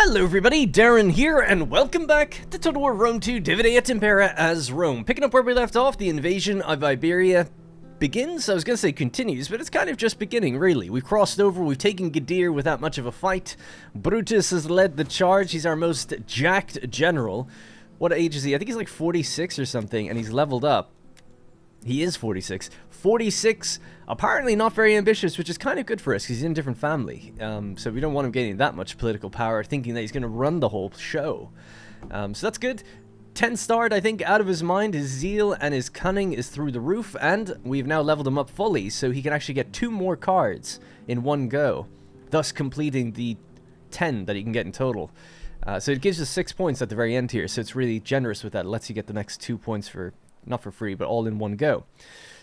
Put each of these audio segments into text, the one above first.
Hello everybody, Darren here, and welcome back to Total War Rome 2 Dividate Impera as Rome. Picking up where we left off, the invasion of Iberia begins. I was going to say continues, but it's kind of just beginning, really. We've crossed over, we've taken Gadir without much of a fight. Brutus has led the charge, he's our most jacked general. What age is he? I think he's like 46 or something, and he's leveled up. He is 46. 46, apparently not very ambitious, which is kind of good for us, because he's in a different family. So we don't want him gaining that much political power, thinking that he's going to run the whole show. So that's good. 10 starred, I think, out of his mind. His zeal and his cunning is through the roof, and we've now leveled him up fully, so he can actually get 2 more cards in one go, thus completing the 10 that he can get in total. So it gives us 6 points at the very end here, so it's really generous with that. It lets you get the next 2 points for, not for free, but all in one go.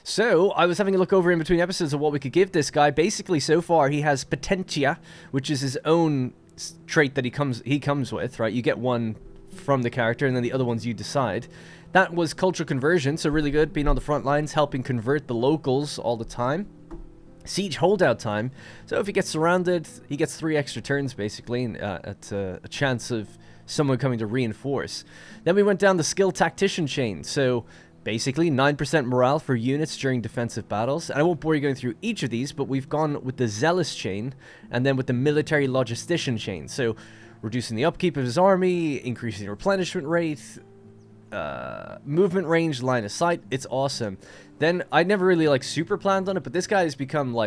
So, I was having a look over in between episodes of what we could give this guy. Basically, so far, he has Potentia, which is his own trait that he comes with, right? You get one from the character, and then the other ones you decide. That was Cultural Conversion, so really good, being on the front lines, helping convert the locals all the time. Siege Holdout Time, so if he gets surrounded, he gets 3 extra turns, basically, at a chance of someone coming to reinforce. Then we went down the Skill Tactician chain, so basically, 9% morale for units during defensive battles. And I won't bore you going through each of these, but we've gone with the Zealous chain, and then with the Military Logistician chain. So, reducing the upkeep of his army, increasing replenishment rate, movement range, line of sight. It's awesome. Then, I never really, super planned on it, but this guy has become,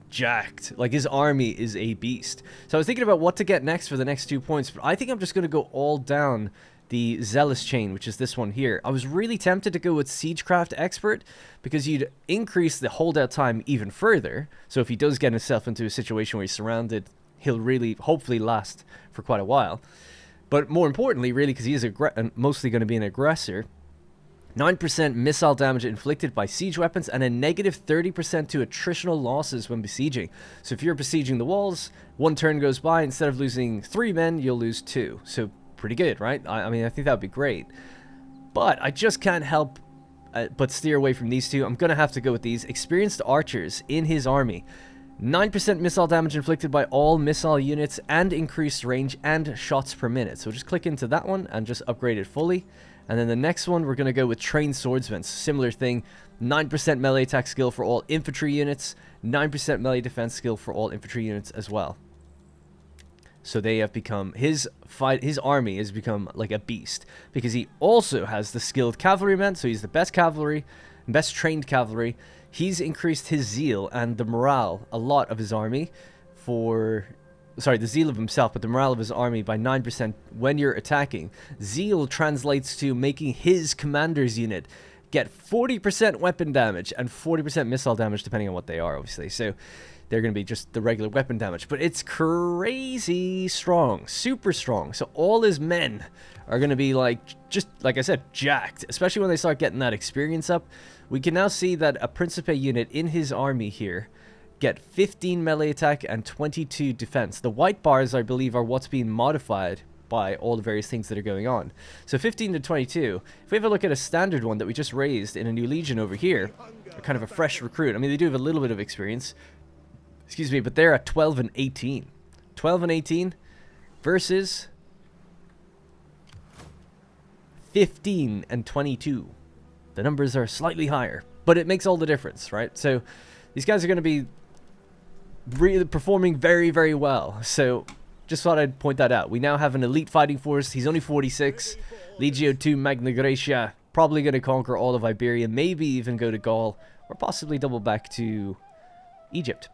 jacked. His army is a beast. So, I was thinking about what to get next for the next 2 points, but I think I'm just going to go all down the Zealous chain, which is this one here. I was really tempted to go with Siegecraft Expert, because you'd increase the holdout time even further. So if he does get himself into a situation where he's surrounded, he'll really, hopefully, last for quite a while. But more importantly, really, because he is mostly going to be an aggressor, 9% missile damage inflicted by siege weapons, and a negative 30% to attritional losses when besieging. So if you're besieging the walls, 1 turn goes by, instead of losing 3 men, you'll lose 2. So pretty good, right? I mean, I think that would be great. But I just can't help but steer away from these two. I'm going to have to go with these. Experienced archers in his army. 9% missile damage inflicted by all missile units, and increased range and shots per minute. So just click into that one and just upgrade it fully. And then the next one, we're going to go with trained swordsmen. Similar thing. 9% melee attack skill for all infantry units. 9% melee defense skill for all infantry units as well. So they have become, his army has become like a beast, because he also has the skilled cavalrymen, so he's the best cavalry, best trained cavalry. He's increased his zeal and the morale, a lot of his army, the zeal of himself, but the morale of his army by 9% when you're attacking. Zeal translates to making his commander's unit get 40% weapon damage and 40% missile damage, depending on what they are, obviously. So they're going to be just the regular weapon damage. But it's crazy strong. Super strong. So all his men are going to be just like I said, jacked. Especially when they start getting that experience up. We can now see that a Principe unit in his army here get 15 melee attack and 22 defense. The white bars, I believe, are what's being modified by all the various things that are going on. So 15 to 22. If we have a look at a standard one that we just raised in a new legion over here, kind of a fresh recruit. I mean, they do have a little bit of experience. Excuse me, but they're at 12 and 18. 12 and 18 versus 15 and 22. The numbers are slightly higher, but it makes all the difference, right? So these guys are going to be really performing very, very well. So just thought I'd point that out. We now have an elite fighting force. He's only 46. Legio 2 Magna Graecia. Probably going to conquer all of Iberia. Maybe even go to Gaul. Or possibly double back to Egypt.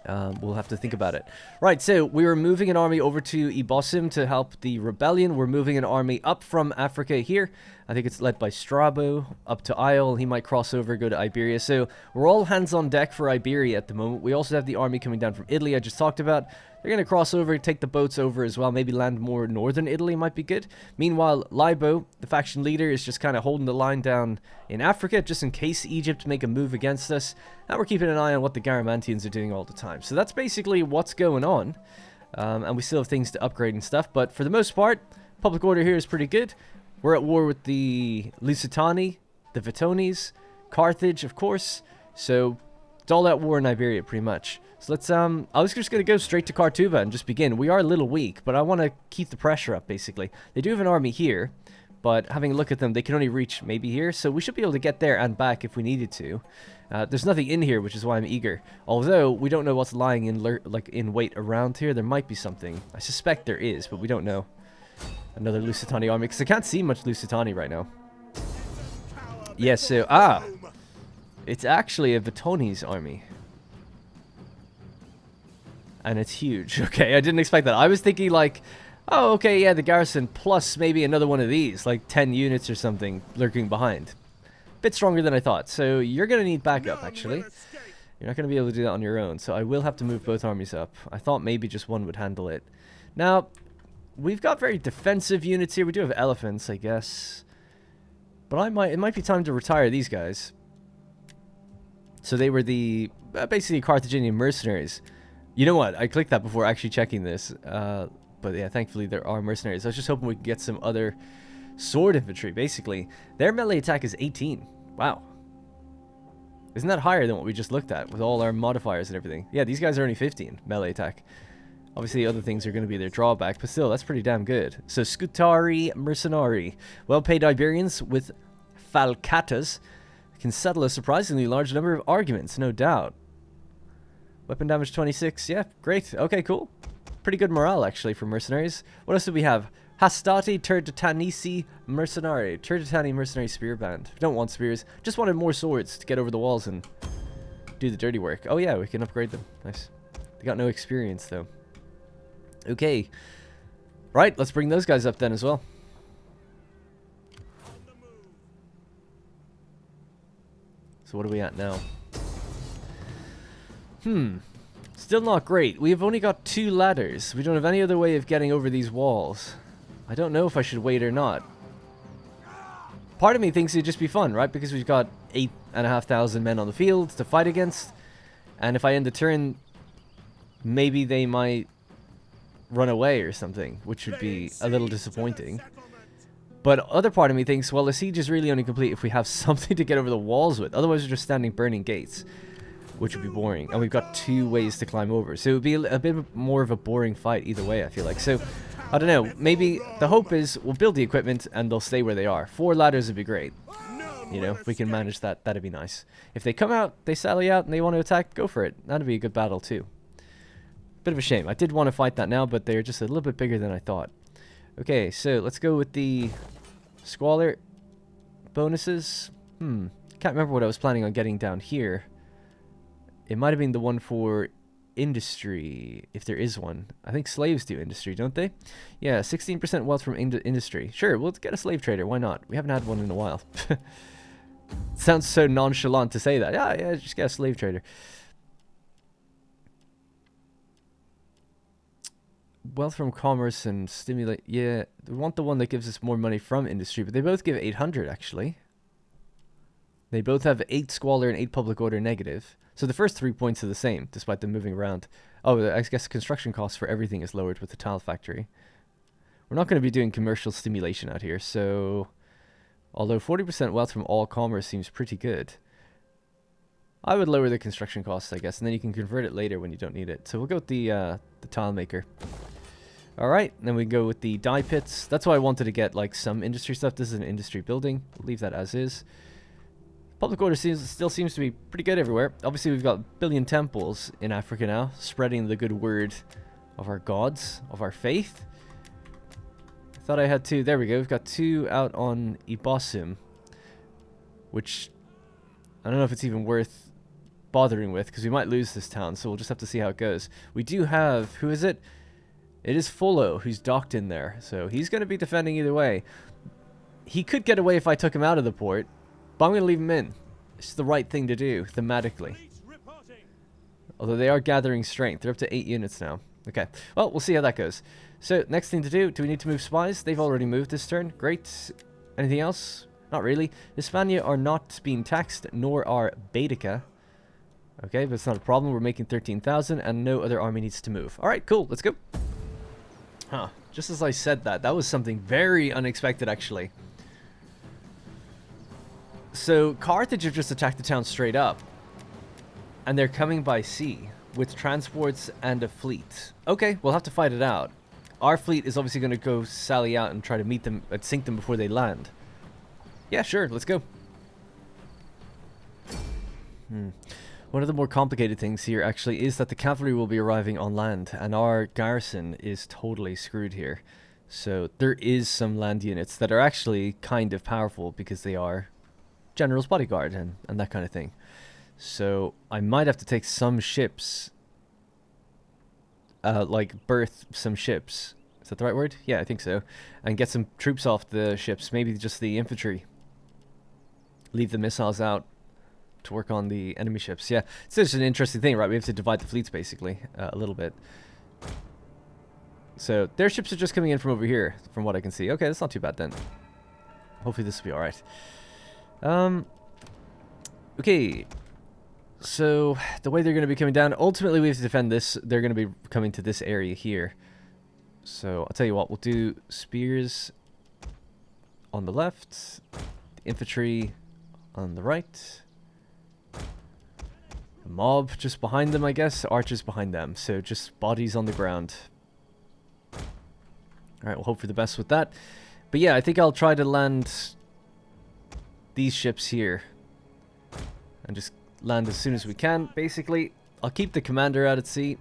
We'll have to think about it. Right, so we were moving an army over to Ibosim to help the rebellion. We're moving an army up from Africa here. I think it's led by Strabo up to Isle. He might cross over, go to Iberia. So we're all hands on deck for Iberia at the moment. We also have the army coming down from Italy I just talked about. They're going to cross over, take the boats over as well. Maybe land more northern Italy might be good. Meanwhile, Libo, the faction leader, is just kind of holding the line down in Africa, just in case Egypt make a move against us. And we're keeping an eye on what the Garamantians are doing all the time. So that's basically what's going on. And we still have things to upgrade and stuff. But for the most part, public order here is pretty good. We're at war with the Lusitani, the Vetones, Carthage, of course. So It's all out war in Iberia, pretty much. So let's, I was just going to go straight to Kartuba and just begin. We are a little weak, but I want to keep the pressure up, basically. They do have an army here, but having a look at them, they can only reach maybe here, so we should be able to get there and back if we needed to. There's nothing in here, which is why I'm eager. Although, we don't know what's lying in wait around here. There might be something. I suspect there is, but we don't know. Another Lusitani army, because I can't see much Lusitani right now. Yes, so, it's actually a Vetones army. And it's huge. Okay, I didn't expect that. I was thinking like, oh, okay, yeah, the garrison plus maybe another one of these, like 10 units or something lurking behind. Bit stronger than I thought. So you're going to need backup, actually. You're not going to be able to do that on your own. So I will have to move both armies up. I thought maybe just one would handle it. Now, we've got very defensive units here. We do have elephants, I guess. But it might be time to retire these guys. So they were the, basically Carthaginian mercenaries. You know what? I clicked that before actually checking this. But yeah, thankfully there are mercenaries. I was just hoping we could get some other sword infantry, basically. Their melee attack is 18. Wow. Isn't that higher than what we just looked at with all our modifiers and everything? Yeah, these guys are only 15 melee attack. Obviously, other things are going to be their drawback, but still, that's pretty damn good. So, Scutari Mercenari. Well-paid Iberians with falcatas can settle a surprisingly large number of arguments, no doubt. Weapon damage 26. Yeah, great. Okay, cool. Pretty good morale, actually, for mercenaries. What else do we have? Hastati Terdetanisi Mercenari. Terdetani Mercenary Spear Band. Don't want spears. Just wanted more swords to get over the walls and do the dirty work. Oh, yeah, we can upgrade them. Nice. They got no experience, though. Okay. Right, let's bring those guys up then as well. So what are we at now? Still not great. We have only got 2 ladders. We don't have any other way of getting over these walls. I don't know if I should wait or not. Part of me thinks it'd just be fun, right? Because we've got 8,500 men on the field to fight against. And if I end the turn, maybe they might run away or something, which would be a little disappointing. But other part of me thinks, well, the siege is really only complete if we have something to get over the walls with. Otherwise, we're just standing burning gates, which would be boring. And we've got 2 ways to climb over. So it would be a bit more of a boring fight either way, I feel like. So, I don't know. Maybe the hope is we'll build the equipment and they'll stay where they are. 4 ladders would be great. You know, if we can manage that, that'd be nice. If they come out, they sally out, and they want to attack, go for it. That'd be a good battle, too. Bit of a shame. I did want to fight that now, but they're just a little bit bigger than I thought. Okay, so let's go with the Squalor bonuses. Can't remember what I was planning on getting down here. It might have been the one for industry, if there is one. I think slaves do industry, don't they? Yeah, 16% wealth from industry. Sure, we'll get a slave trader. Why not? We haven't had one in a while. Sounds so nonchalant to say that. Yeah, just get a slave trader. Wealth from commerce and stimulate. Yeah, we want the one that gives us more money from industry, but they both give 800, actually. They both have 8 squalor and 8 public order negative. So the first 3 points are the same, despite them moving around. Oh, I guess construction costs for everything is lowered with the tile factory. We're not going to be doing commercial stimulation out here, so... Although 40% wealth from all commerce seems pretty good. I would lower the construction costs, I guess, and then you can convert it later when you don't need it. So we'll go with the tile maker. Alright, then we go with the dye pits. That's why I wanted to get, like, some industry stuff. This is an industry building. We'll leave that as is. Public order still seems to be pretty good everywhere. Obviously, we've got billion temples in Africa now, spreading the good word of our gods, of our faith. I thought I had 2. There we go. We've got 2 out on Ibosum, which I don't know if it's even worth bothering with, because we might lose this town, so we'll just have to see how it goes. We do have, who is it? It is Follow, who's docked in there, so he's going to be defending either way. He could get away if I took him out of the port, but I'm going to leave him in. It's the right thing to do, thematically. Although they are gathering strength. They're up to 8 units now. Okay, well, we'll see how that goes. So, next thing to do we need to move spies? They've already moved this turn. Great. Anything else? Not really. Hispania are not being taxed, nor are Baetica. Okay, but it's not a problem. We're making 13,000, and no other army needs to move. Alright, cool. Let's go. Huh. Just as I said that was something very unexpected, actually. So, Carthage have just attacked the town straight up. And they're coming by sea with transports and a fleet. Okay, we'll have to fight it out. Our fleet is obviously going to go sally out and try to meet them, sink them before they land. Yeah, sure, let's go. One of the more complicated things here actually is that the cavalry will be arriving on land, and our garrison is totally screwed here. So there is some land units that are actually kind of powerful because they are general's bodyguard and that kind of thing. So I might have to take some ships, like berth some ships. Is that the right word? Yeah, I think so. And get some troops off the ships, maybe just the infantry. Leave the missiles out to work on the enemy ships. Yeah, it's just an interesting thing, right? We have to divide the fleets basically a little bit. So their ships are just coming in from over here, from what I can see. Okay, that's not too bad then. Hopefully this will be alright. Okay. So the way they're going to be coming down, ultimately we have to defend this. They're going to be coming to this area here. So I'll tell you what, we'll do spears on the left, the infantry on the right, the mob just behind them, I guess, archers behind them. So just bodies on the ground. Alright, we'll hope for the best with that. But yeah, I think I'll try to land these ships here. And just land as soon as we can, basically. I'll keep the commander out at sea.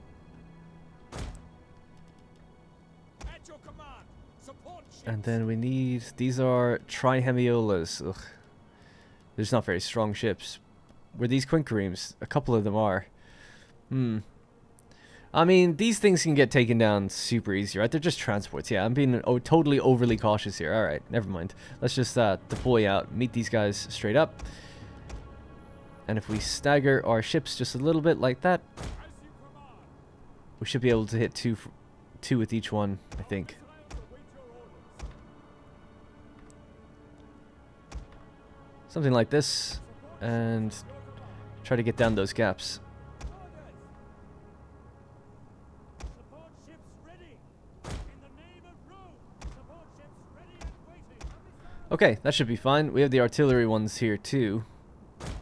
And then we need... These are Trihemiolas. Ugh. They're just not very strong ships. Were these Quinqueremes? A couple of them are. I mean, these things can get taken down super easy, right? They're just transports. Yeah, I'm being totally overly cautious here. Alright, never mind. Let's just deploy out, meet these guys straight up. And if we stagger our ships just a little bit like that, we should be able to hit two with each one, I think. Something like this, and try to get down those gaps. Okay, that should be fine. We have the artillery ones here too,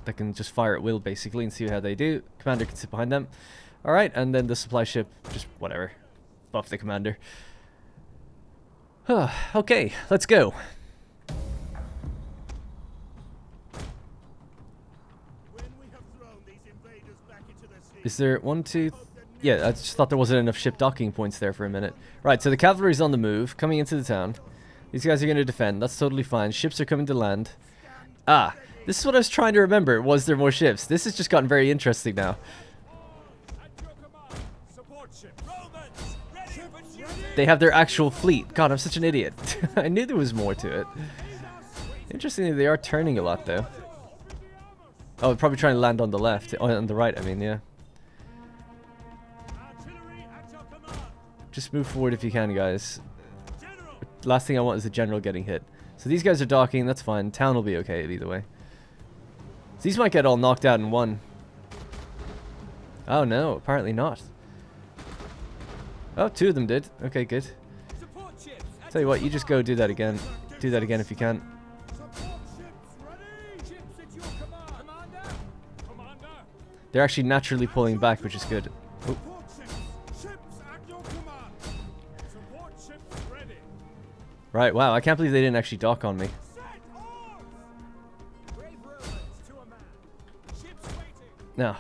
that can just fire at will basically and see how they do. Commander can sit behind them. Alright, and then the supply ship, just whatever. Buff the commander. Okay, let's go. Is there one, two... Yeah, I just thought there wasn't enough ship docking points there for a minute. Right, so the cavalry's on the move, coming into the town. These guys are going to defend. That's totally fine. Ships are coming to land. Ah, this is what I was trying to remember. Was there more ships? This has just gotten very interesting now. They have their actual fleet. God, I'm such an idiot. I knew there was more to it. Interestingly, they are turning a lot, though. Oh, probably trying to land on the left. On the right, I mean, yeah. Just move forward if you can, guys. Last thing I want is the general getting hit. So these guys are docking, that's fine. Town will be okay either way. So these might get all knocked out in one. Oh no, apparently not. Oh, two of them did. Okay, good. Tell you what, you just go do that again. Do that again if you can. They're actually naturally pulling back, which is good. Oh. Right, wow, I can't believe they didn't actually dock on me. Now.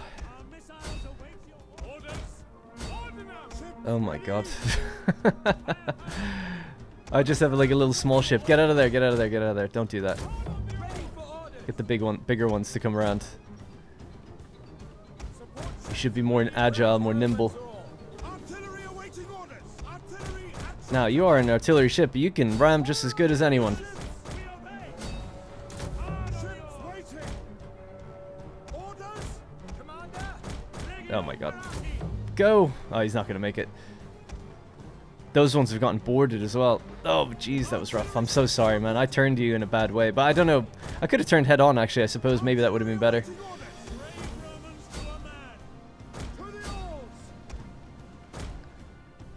Oh my god. I just have like a little small ship. Get out of there, get out of there, get out of there. Don't do that. Get the bigger ones to come around. You should be more agile, more nimble. Now, you are an artillery ship, but you can ram just as good as anyone. Oh my god. Go! Oh, he's not going to make it. Those ones have gotten boarded as well. Oh, jeez, that was rough. I'm so sorry, man. I turned you in a bad way. But I don't know. I could have turned head on, actually. I suppose maybe that would have been better.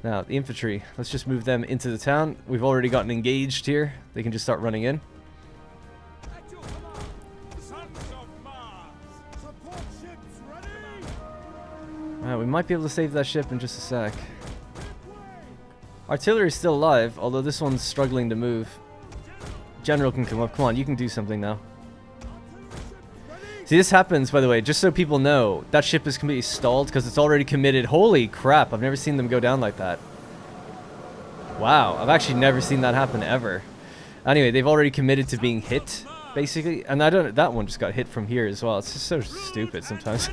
Now, the infantry. Let's just move them into the town. We've already gotten engaged here. They can just start running in. we might be able to save that ship in just a sec. Artillery's still alive, although this one's struggling to move. General can come up. Come on, you can do something now. See, this happens, by the way, just so people know. That ship is completely stalled because it's already committed. Holy crap, I've never seen them go down like that. Wow, I've actually never seen that happen ever. Anyway, they've already committed to being hit, basically. And I don't. That one just got hit from here as well. It's just so stupid sometimes.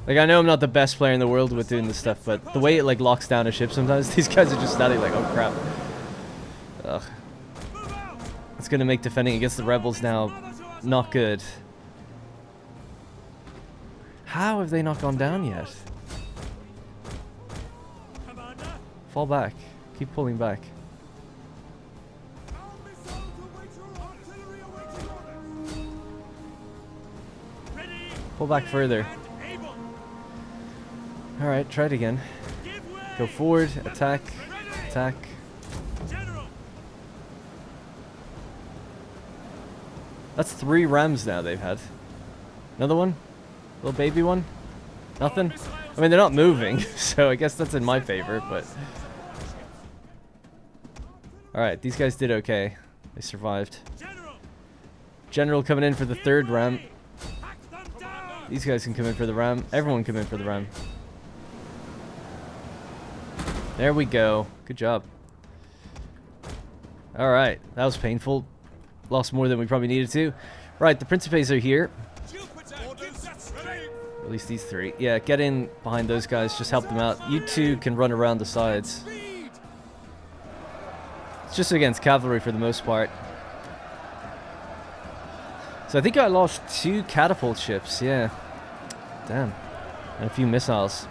Like, I know I'm not the best player in the world with doing this stuff, but the way it, like, locks down a ship sometimes, these guys are just standing like, oh, crap. Ugh. It's gonna make defending against the rebels now not good. How have they not gone down yet? Fall back. Keep pulling back. Pull back further. Alright, try it again. Go forward, attack, attack. That's 3 rams now they've had. Another one? Little baby one? Nothing? I mean, they're not moving, so I guess that's in my favor, but... Alright, these guys did okay. They survived. General coming in for the 3rd ram. These guys can come in for the ram. Everyone come in for the ram. There we go. Good job. Alright, that was painful. Lost more than we probably needed to. Right, the Principes are here. At least these 3. Yeah, get in behind those guys. Just help them out. You 2 can run around the sides. It's just against cavalry for the most part. So I think I lost 2 catapult ships. Yeah. Damn. And a few missiles.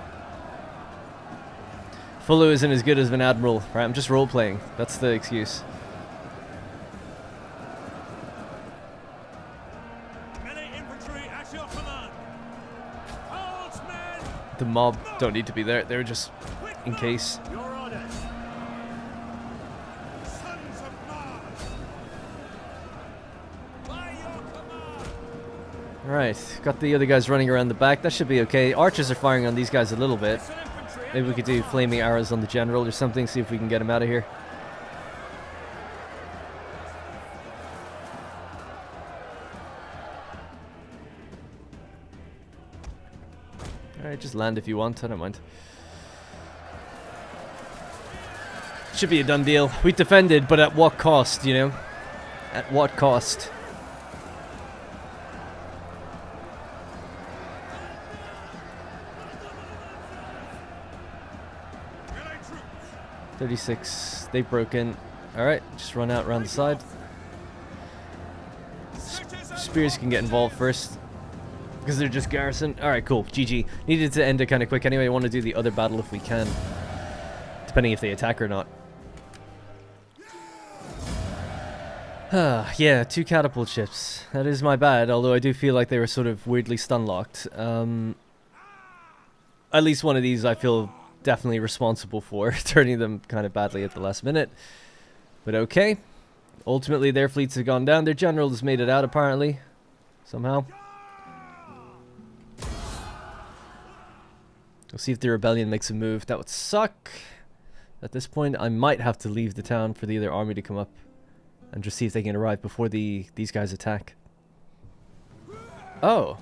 Fullo isn't as good as an admiral, right? I'm just role-playing. That's the excuse. The mob don't need to be there. They're just in case. Alright, got the other guys running around the back. That should be okay. Archers are firing on these guys a little bit. Maybe we could do flaming arrows on the general or something, see if we can get him out of here. Alright, just land if you want, I don't mind. Should be a done deal. We defended, but at what cost, you know? At what cost? .36, they've broken. Alright, just run out around the side. Spears can get involved first, because they're just garrison. Alright, cool, GG. Needed to end it kind of quick anyway. I want to do the other battle if we can, depending if they attack or not. Yeah, 2 catapult ships. That is my bad, although I do feel like they were sort of weirdly stun-locked. At least one of these I feel definitely responsible for turning them kind of badly at the last minute. But okay. Ultimately, their fleets have gone down. Their general has made it out, apparently. Somehow. We'll see if the rebellion makes a move. That would suck. At this point, I might have to leave the town for the other army to come up and just see if they can arrive before these guys attack. Oh,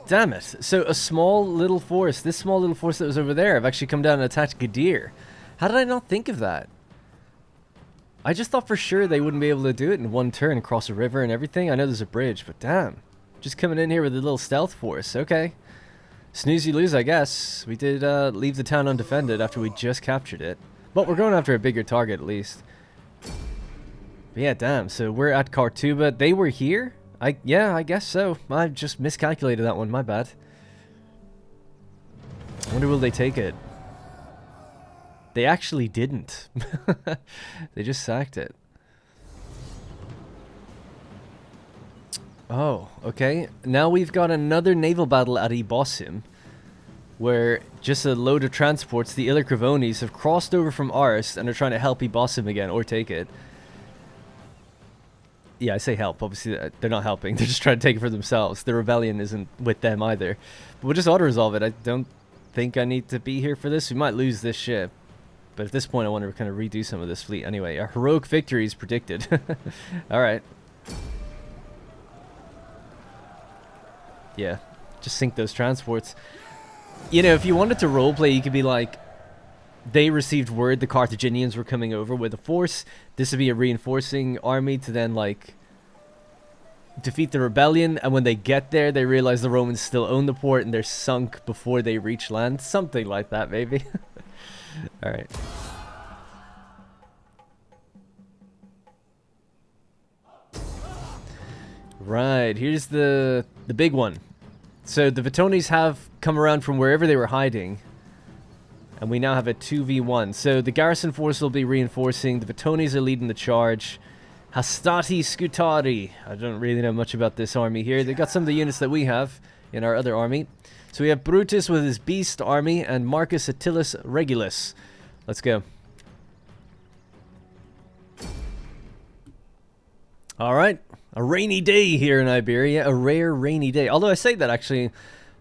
damn it. So a small little force, this small little force that was over there, have actually come down and attacked Gadir. How did I not think of that? I just thought for sure they wouldn't be able to do it in one turn, cross a river and everything. I know there's a bridge, but damn. Just coming in here with a little stealth force. Okay. Snooze you lose, I guess. We did leave the town undefended after we just captured it. But we're going after a bigger target at least. But yeah, damn. So we're at Kartuba. They were here? Yeah, I guess so. I just miscalculated that one. My bad. I wonder will they take it? They actually didn't. They just sacked it. Oh, okay. Now we've got another naval battle at Ibossim, where just a load of transports, the Illercavones, have crossed over from Ars and are trying to help Ibossim again, or take it. Yeah, I say help. Obviously, they're not helping. They're just trying to take it for themselves. The rebellion isn't with them either. But we'll just auto-resolve it. I don't think I need to be here for this. We might lose this ship. But at this point, I want to kind of redo some of this fleet. Anyway, a heroic victory is predicted. Alright. Yeah, just sink those transports. You know, if you wanted to roleplay, you could be like, they received word the Carthaginians were coming over with a force. This would be a reinforcing army to then, like, defeat the rebellion. And when they get there, they realize the Romans still own the port and they're sunk before they reach land. Something like that, maybe. Alright. Right, here's the big one. So the Vetones have come around from wherever they were hiding. And we now have a 2v1. So the garrison force will be reinforcing. The Vetones are leading the charge. Hastati Scutari. I don't really know much about this army here. They've got some of the units that we have in our other army. So we have Brutus with his beast army and Marcus Attilus Regulus. Let's go. Alright. A rainy day here in Iberia. A rare rainy day. Although I say that actually,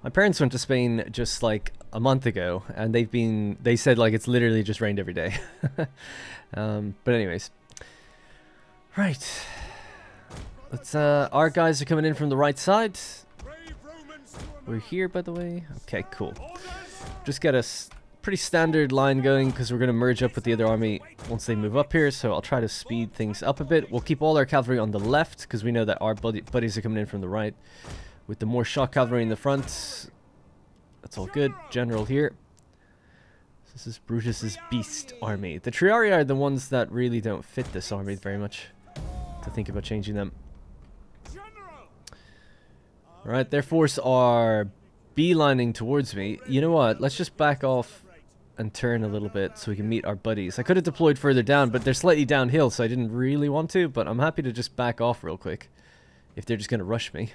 my parents went to Spain just like a month ago, and they said like it's literally just rained every day. But anyways. Right. Let's our guys are coming in from the right side. We're here, by the way. Okay, cool. Just get a pretty standard line going because we're going to merge up with the other army once they move up here. So I'll try to speed things up a bit. We'll keep all our cavalry on the left because we know that our buddies are coming in from the right. With the more shock cavalry in the front. That's all good. General here. This is Brutus's beast army. The Triarii are the ones that really don't fit this army very much. To think about changing them. Alright, their force are beelining towards me. You know what? Let's just back off and turn a little bit so we can meet our buddies. I could have deployed further down, but they're slightly downhill, so I didn't really want to, but I'm happy to just back off real quick if they're just going to rush me.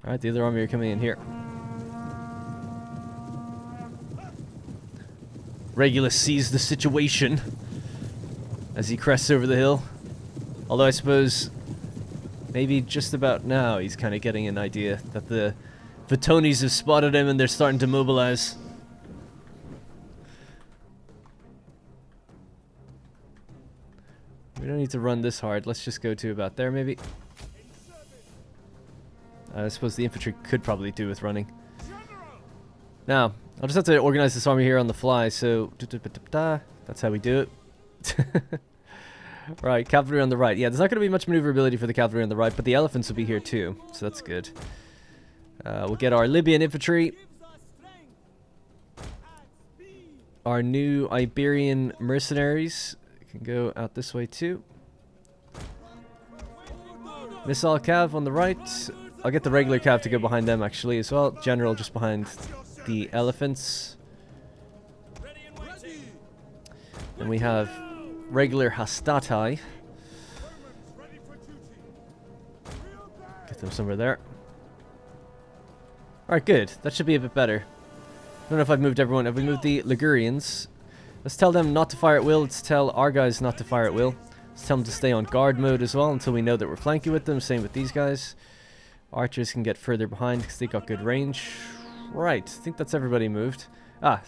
Alright, the other army are coming in here. Regulus sees the situation as he crests over the hill. Although I suppose maybe just about now he's kind of getting an idea that the Vetones have spotted him and they're starting to mobilize. We don't need to run this hard. Let's just go to about there maybe. I suppose the infantry could probably do with running. Now, I'll just have to organize this army here on the fly, so that's how we do it. Right, cavalry on the right. Yeah, there's not going to be much maneuverability for the cavalry on the right, but the elephants will be here too, so that's good. We'll get our Libyan infantry. Our new Iberian mercenaries can go out this way too. Missile cav on the right. I'll get the regular cav to go behind them actually as well. General just behind the elephants. Then we have regular Hastati. Get them somewhere there. Alright, good. That should be a bit better. I don't know if I've moved everyone. Have we moved the Ligurians? Let's tell them not to fire at will. Let's tell our guys not to fire at will. Let's tell them to stay on guard mode as well until we know that we're flanking with them. Same with these guys. Archers can get further behind because they got good range. Right, I think that's everybody moved. Ah,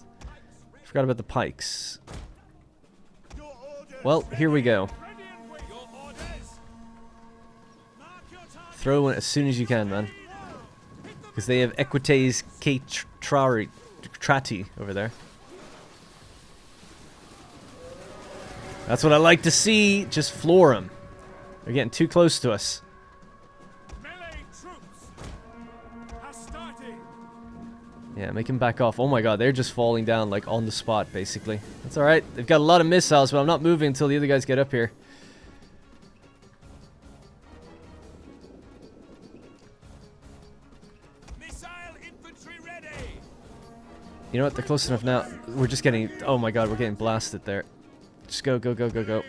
forgot about the pikes. Well, here we go. Throw one as soon as you can, man. Because they have Equites K Trati over there. That's what I like to see. Just floor them. They're getting too close to us. Yeah, make him back off. Oh my god, they're just falling down like on the spot, basically. That's alright. They've got a lot of missiles, but I'm not moving until the other guys get up here. Missile infantry ready. You know what? They're close enough now. We're just getting... Oh my god, we're getting blasted there. Just go, go, go, go, go.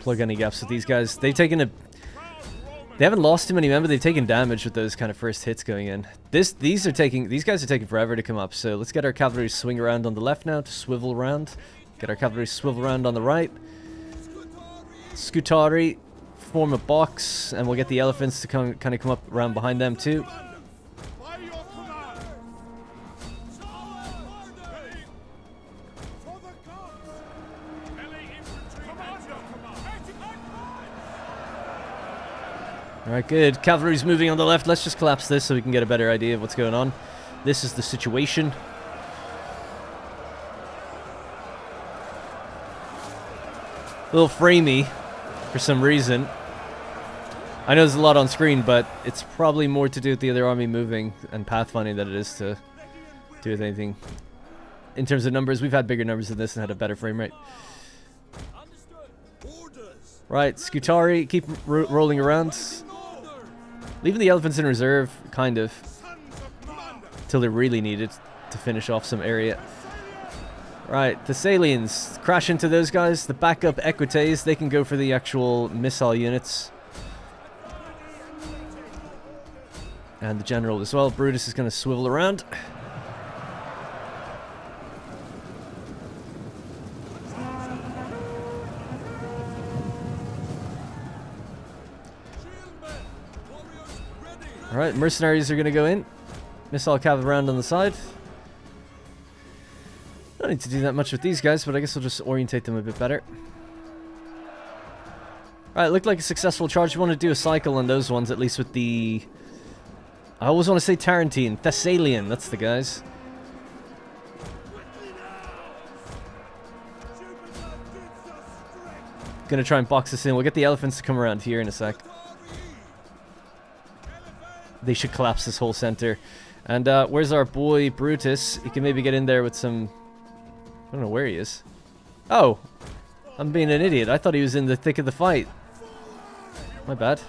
Plug any gaps with these guys. They've taken a They haven't lost too many men, but they've taken damage with those kind of first hits going in. These guys are taking forever to come up, so let's get our cavalry to swing around on the left now, to swivel around. Get our cavalry to swivel around on the right. Scutari, form a box, and we'll get the elephants to kind of come up around behind them too. Alright, good. Cavalry's moving on the left. Let's just collapse this so we can get a better idea of what's going on. This is the situation. A little framey for some reason. I know there's a lot on screen, but it's probably more to do with the other army moving and pathfinding than it is to do with anything. In terms of numbers, we've had bigger numbers than this and had a better frame rate. Right, Scutari, keep rolling around. Leaving the elephants in reserve, kind of, till they're really needed to finish off some area. Right, Thessalians, crash into those guys. The backup Equites, they can go for the actual missile units. And the general as well. Brutus is going to swivel around. Alright, mercenaries are going to go in. Missile cav around on the side. Don't need to do that much with these guys, but I guess we'll just orientate them a bit better. Alright, looked like a successful charge. We want to do a cycle on those ones, at least with the... I always want to say Tarentine. Thessalian, that's the guys. Gonna try and box this in. We'll get the elephants to come around here in a sec. They should collapse this whole center. And where's our boy Brutus? He can maybe get in there with some... I don't know where he is. Oh! I'm being an idiot. I thought he was in the thick of the fight. My bad.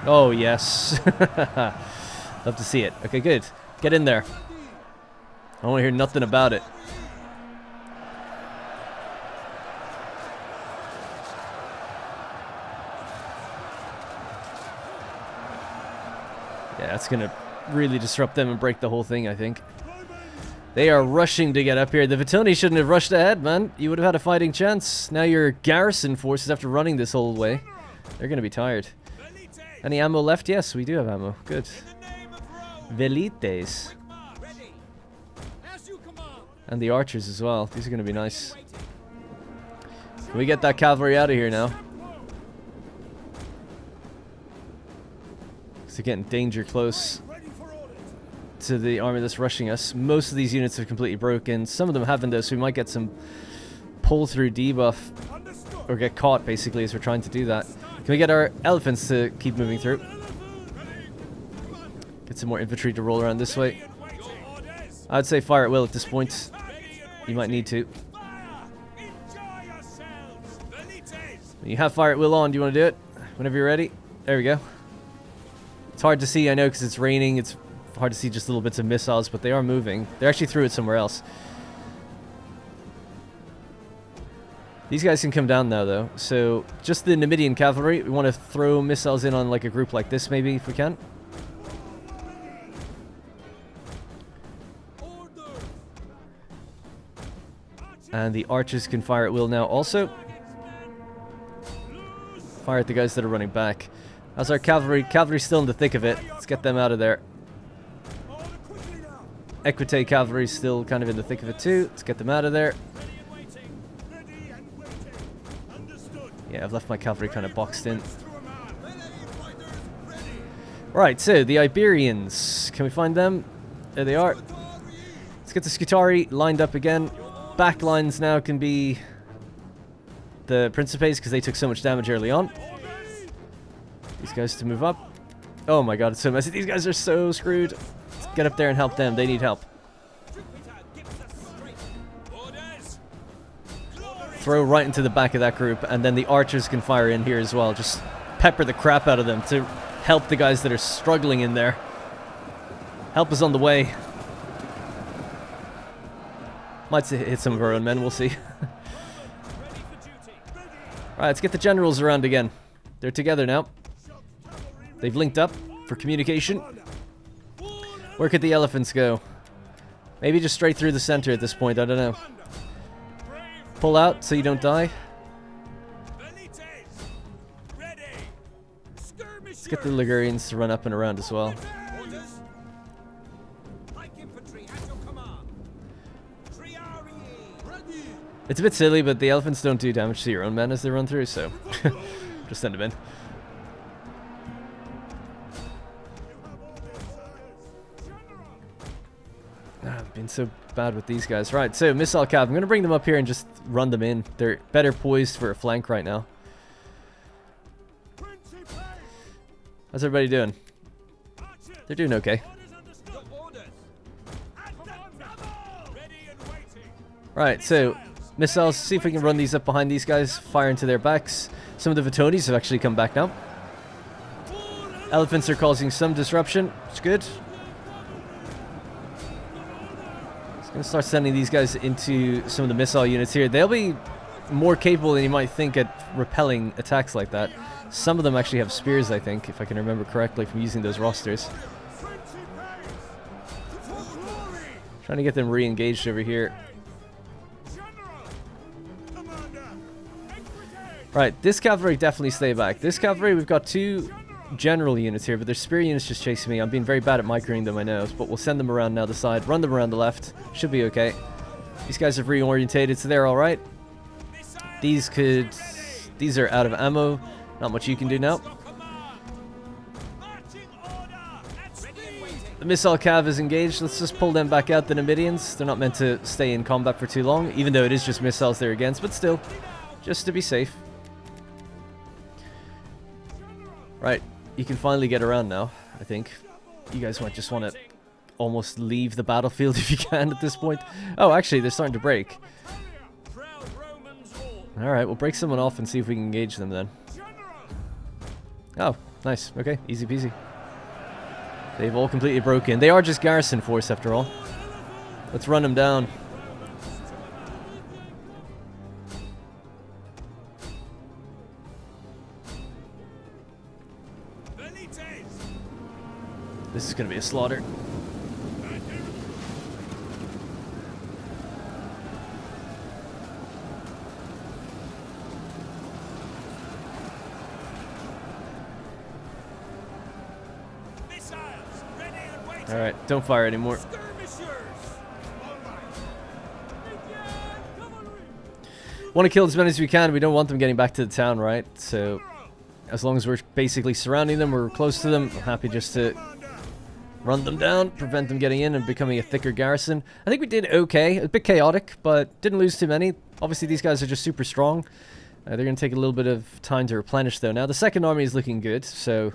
Oh, yes. Love to see it. Okay, good. Get in there. I don't want to hear nothing about it. Yeah, that's going to really disrupt them and break the whole thing, I think. They are rushing to get up here. The Vetonis shouldn't have rushed ahead, man. You would have had a fighting chance. Now your garrison forces, after running this whole way, they're going to be tired. Any ammo left? Yes, we do have ammo. Good. Velites. And the archers as well. These are going to be nice. Can we get that cavalry out of here now? They're getting danger close to the army that's rushing us. Most of these units are completely broken. Some of them haven't though, so we might get some pull-through debuff. Or get caught, basically, as we're trying to do that. Can we get our elephants to keep moving through? Get some more infantry to roll around this way. I'd say fire at will at this point. You might need to. You have fire at will on. Do you want to do it? Whenever you're ready. There we go. It's hard to see, I know, because it's raining. It's hard to see just little bits of missiles, but they are moving. They actually threw it somewhere else. These guys can come down now, though. So, just the Numidian cavalry. We want to throw missiles in on like a group like this, maybe, if we can. And the archers can fire at will now also. Fire at the guys that are running back. How's our cavalry? Cavalry's still in the thick of it. Let's get them out of there. Equite cavalry's still kind of in the thick of it too. Let's get them out of there. Yeah, I've left my cavalry kind of boxed in. Right, so the Iberians. Can we find them? There they are. Let's get the Scutari lined up again. Back lines now can be the Principes because they took so much damage early on. These guys to move up. Oh my god, it's so messy. These guys are so screwed. Let's get up there and help them. They need help. Throw right into the back of that group, and then the archers can fire in here as well. Just pepper the crap out of them to help the guys that are struggling in there. Help is on the way. Might hit some of our own men, we'll see. Alright, let's get the generals around again. They're together now. They've linked up for communication. Where could the elephants go? Maybe just straight through the center at this point, I don't know. Pull out so you don't die. Let's get the Ligurians to run up and around as well. It's a bit silly, but the elephants don't do damage to your own men as they run through, so just send them in. I've been so bad with these guys. Right, so missile cav. I'm going to bring them up here and just run them in. They're better poised for a flank right now. How's everybody doing? They're doing okay. Right, so missiles, see if we can run these up behind these guys, fire into their backs. Some of the Vetonis have actually come back now. Elephants are causing some disruption. It's good. Just gonna start sending these guys into some of the missile units here. They'll be more capable than you might think at repelling attacks like that. Some of them actually have spears, I think, if I can remember correctly from using those rosters. Trying to get them re-engaged over here. Right, this cavalry definitely stay back. This cavalry, we've got two general units here, but their spear units just chasing me. I'm being very bad at microing them, I know, but we'll send them around now the side, run them around the left. Should be okay. These guys have reorientated, so they're alright. These are out of ammo. Not much you can do now. The missile cav is engaged. Let's just pull them back out, the Numidians. They're not meant to stay in combat for too long, even though it is just missiles they're against, but still, just to be safe. Right, you can finally get around now, I think. You guys might just want to almost leave the battlefield if you can at this point. Oh, actually, they're starting to break. Alright, we'll break someone off and see if we can engage them then. Oh, nice. Okay, easy peasy. They've all completely broken. They are just garrison force after all. Let's run them down. This is going to be a slaughter. Alright, don't fire anymore. Want to kill as many as we can. We don't want them getting back to the town, right? So, as long as we're basically surrounding them, we're close to them, I'm happy just to run them down, prevent them getting in and becoming a thicker garrison. I think we did okay. A bit chaotic, but didn't lose too many. Obviously, these guys are just super strong. They're going to take a little bit of time to replenish, though. Now, the second army is looking good, so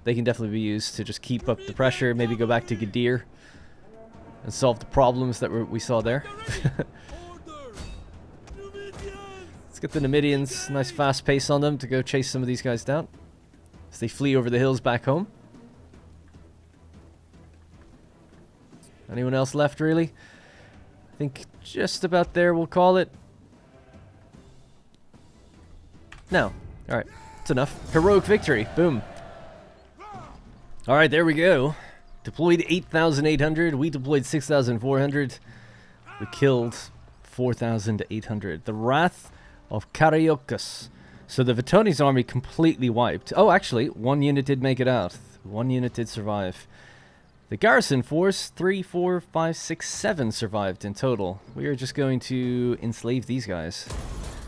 they can definitely be used to just keep up the pressure, maybe go back to Gadir and solve the problems that we saw there. Let's get the Numidians, nice fast pace on them to go chase some of these guys down as they flee over the hills back home. Anyone else left, really? I think just about there, we'll call it. No. Alright, that's enough. Heroic victory. Boom. Alright, there we go. Deployed 8,800. We deployed 6,400. We killed 4,800. The Wrath of Cariochus. So the Vetones army completely wiped. Oh, actually, one unit did make it out. One unit did survive. The garrison force, 3, 4, 5, 6, 7 survived in total. We are just going to enslave these guys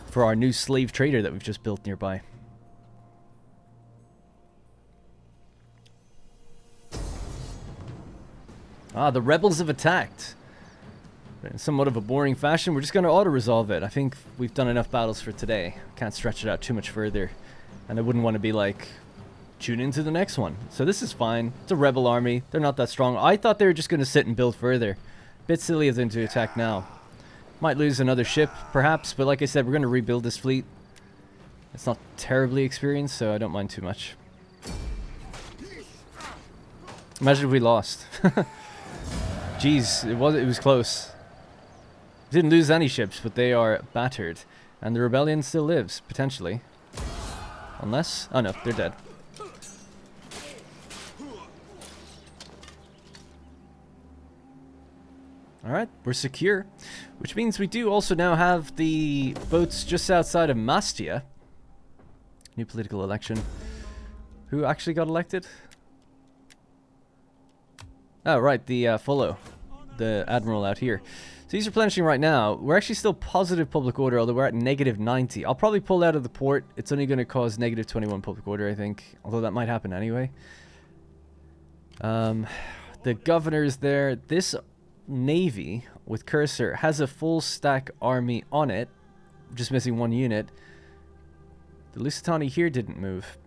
for our new slave trader that we've just built nearby. Ah, the rebels have attacked. In somewhat of a boring fashion, we're just going to auto-resolve it. I think we've done enough battles for today. Can't stretch it out too much further. And I wouldn't want to be like, tune into the next one. So this is fine. It's a rebel army. They're not that strong. I thought they were just going to sit and build further. Bit silly of them to attack now. Might lose another ship, perhaps. But like I said, we're going to rebuild this fleet. It's not terribly experienced, so I don't mind too much. Imagine if we lost. Jeez, it was close. Didn't lose any ships, but they are battered. And the rebellion still lives, potentially. Unless... Oh no, they're dead. Alright, we're secure. Which means we do also now have the boats just outside of Mastia. New political election. Who actually got elected? Oh, right, the Fullo. The Admiral out here. So he's replenishing right now. We're actually still positive public order, although we're at negative 90. I'll probably pull out of the port. It's only going to cause negative 21 public order, I think. Although that might happen anyway. The governor's there. This navy with cursor has a full stack army on it. Just missing one unit. The Lusitani here didn't move.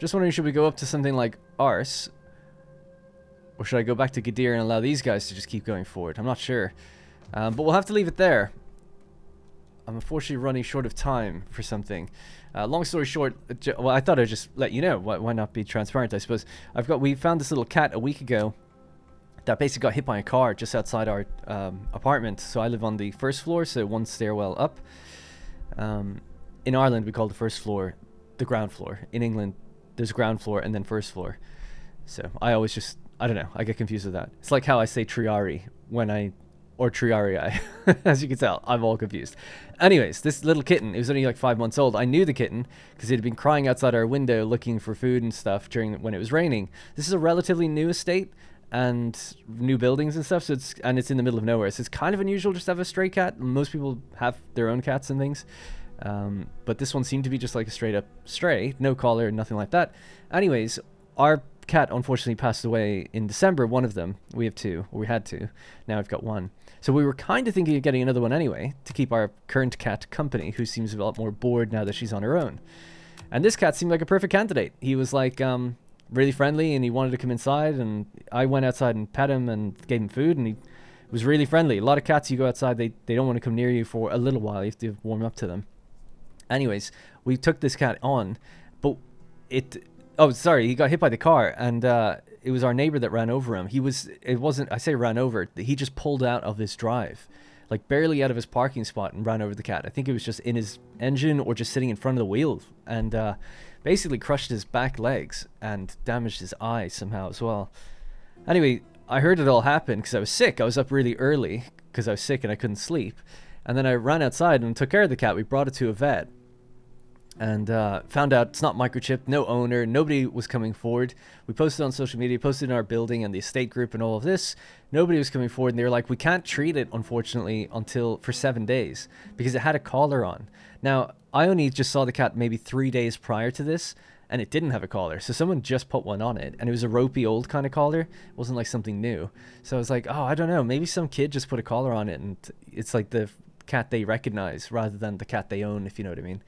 Just wondering, should we go up to something like Ars? Or should I go back to Gadir and allow these guys to just keep going forward? I'm not sure. But we'll have to leave it there. I'm unfortunately running short of time for something. Long story short, well, I thought I'd just let you know. Why not be transparent, I suppose. We found this little cat a week ago that basically got hit by a car just outside our apartment. So I live on the first floor, so one stairwell up. In Ireland, we call the first floor the ground floor. In England, there's ground floor and then first floor. So I always just... I don't know. I get confused with that. It's like how I say triari or triarii. As you can tell, I'm all confused. Anyways, this little kitten, it was only like 5 months old. I knew the kitten because it had been crying outside our window looking for food and stuff when it was raining. This is a relatively new estate and new buildings and stuff. So it's in the middle of nowhere. So it's kind of unusual just to have a stray cat. Most people have their own cats and things. But this one seemed to be just like a straight up stray. No collar, nothing like that. Anyways, our cat unfortunately passed away in December. One of them. We have two, or we had two. Now I've got one. So we were kind of thinking of getting another one anyway to keep our current cat company, who seems a lot more bored now that she's on her own. And this cat seemed like a perfect candidate. He was like really friendly, and he wanted to come inside, and I went outside and pet him and gave him food, and he was really friendly. A lot of cats, you go outside, they don't want to come near you for a little while. You have to warm up to them. Anyways, we took this cat on, but he got hit by the car, and it was our neighbor that ran over him. I say ran over, he just pulled out of his drive, like barely out of his parking spot, and ran over the cat. I think it was just in his engine or just sitting in front of the wheel, and basically crushed his back legs and damaged his eye somehow as well. Anyway, I heard it all happen because I was sick. I was up really early because I was sick and I couldn't sleep. And then I ran outside and took care of the cat. We brought it to a vet. And found out it's not microchipped, no owner, nobody was coming forward. We posted on social media, posted in our building and the estate group and all of this. Nobody was coming forward, and they were like, we can't treat it, unfortunately, for 7 days because it had a collar on. Now, I only just saw the cat maybe 3 days prior to this, and it didn't have a collar. So someone just put one on it, and it was a ropey old kind of collar. It wasn't like something new. So I was like, oh, I don't know, maybe some kid just put a collar on it, and it's like the cat they recognize rather than the cat they own, if you know what I mean.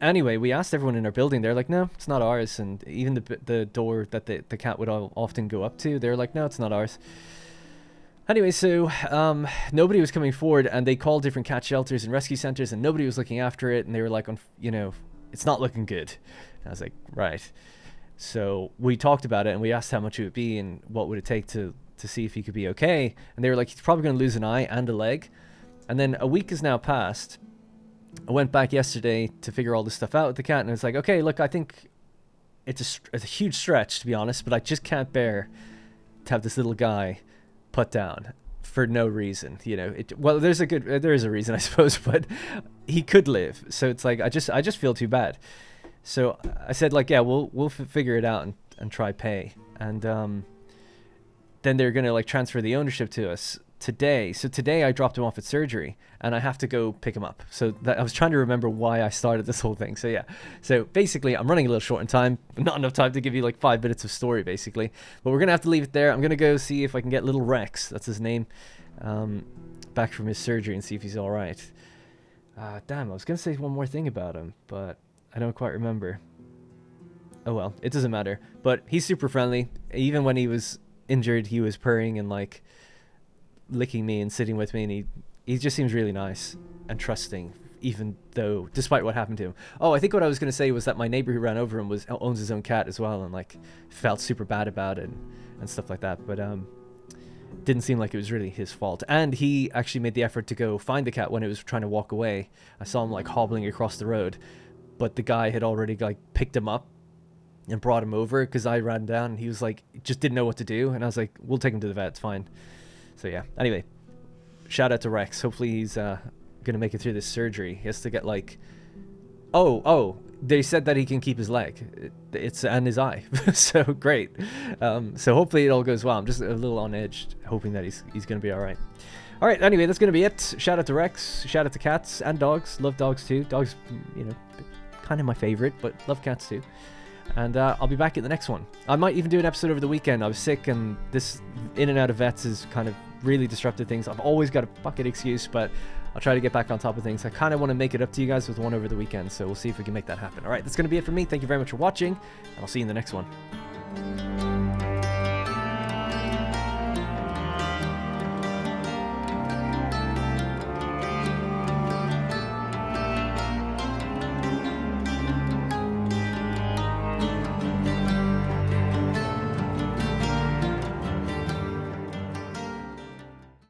Anyway, we asked everyone in our building. They're like, no, it's not ours. And even the door that the cat would often go up to, they're like, no, it's not ours. Anyway, so nobody was coming forward, and they called different cat shelters and rescue centers, and nobody was looking after it. And they were like, it's not looking good. And I was like, right. So we talked about it, and we asked how much it would be and what would it take to see if he could be okay. And they were like, he's probably going to lose an eye and a leg. And then a week has now passed. I went back yesterday to figure all this stuff out with the cat, and it's like, okay, look, I think it's a huge stretch, to be honest, but I just can't bear to have this little guy put down for no reason, Well, there is a reason, I suppose, but he could live. So it's like I just feel too bad. So I said, like, yeah, we'll figure it out and try pay, and then they're gonna like transfer the ownership to us today. So today I dropped him off at surgery, and I have to go pick him up. So I was trying to remember why I started this whole thing. So yeah, so basically I'm running a little short in time, but not enough time to give you like 5 minutes of story basically, but we're gonna have to leave it there. I'm gonna go see if I can get little Rex, that's his name, back from his surgery and see if he's all right. Damn, I was gonna say one more thing about him, but I don't quite remember. Oh well, it doesn't matter. But he's super friendly. Even when he was injured, he was purring and like licking me and sitting with me, and he just seems really nice and trusting, even though despite what happened to him. Oh, I think what I was going to say was that my neighbor who ran over him owns his own cat as well, and like felt super bad about it and stuff like that. But didn't seem like it was really his fault. And he actually made the effort to go find the cat when it was trying to walk away. I saw him like hobbling across the road, but the guy had already like picked him up and brought him over because I ran down and he was like, just didn't know what to do. And I was like, we'll take him to the vet, it's fine. So yeah, anyway, shout out to Rex. Hopefully he's gonna make it through this surgery. He has to get like, oh, they said that he can keep his leg, and his eye. So great. So hopefully it all goes well. I'm just a little on edge, hoping that he's gonna be all right. All right. Anyway, that's gonna be it. Shout out to Rex. Shout out to cats and dogs. Love dogs too. Dogs, you know, kind of my favorite, but love cats too. And I'll be back at the next one. I might even do an episode over the weekend. I was sick, and this in and out of vets is kind of really disrupted things. I've always got a bucket excuse, but I'll try to get back on top of things. I kind of want to make it up to you guys with one over the weekend, so we'll see if we can make that happen. All right, that's going to be it for me. Thank you very much for watching, and I'll see you in the next one.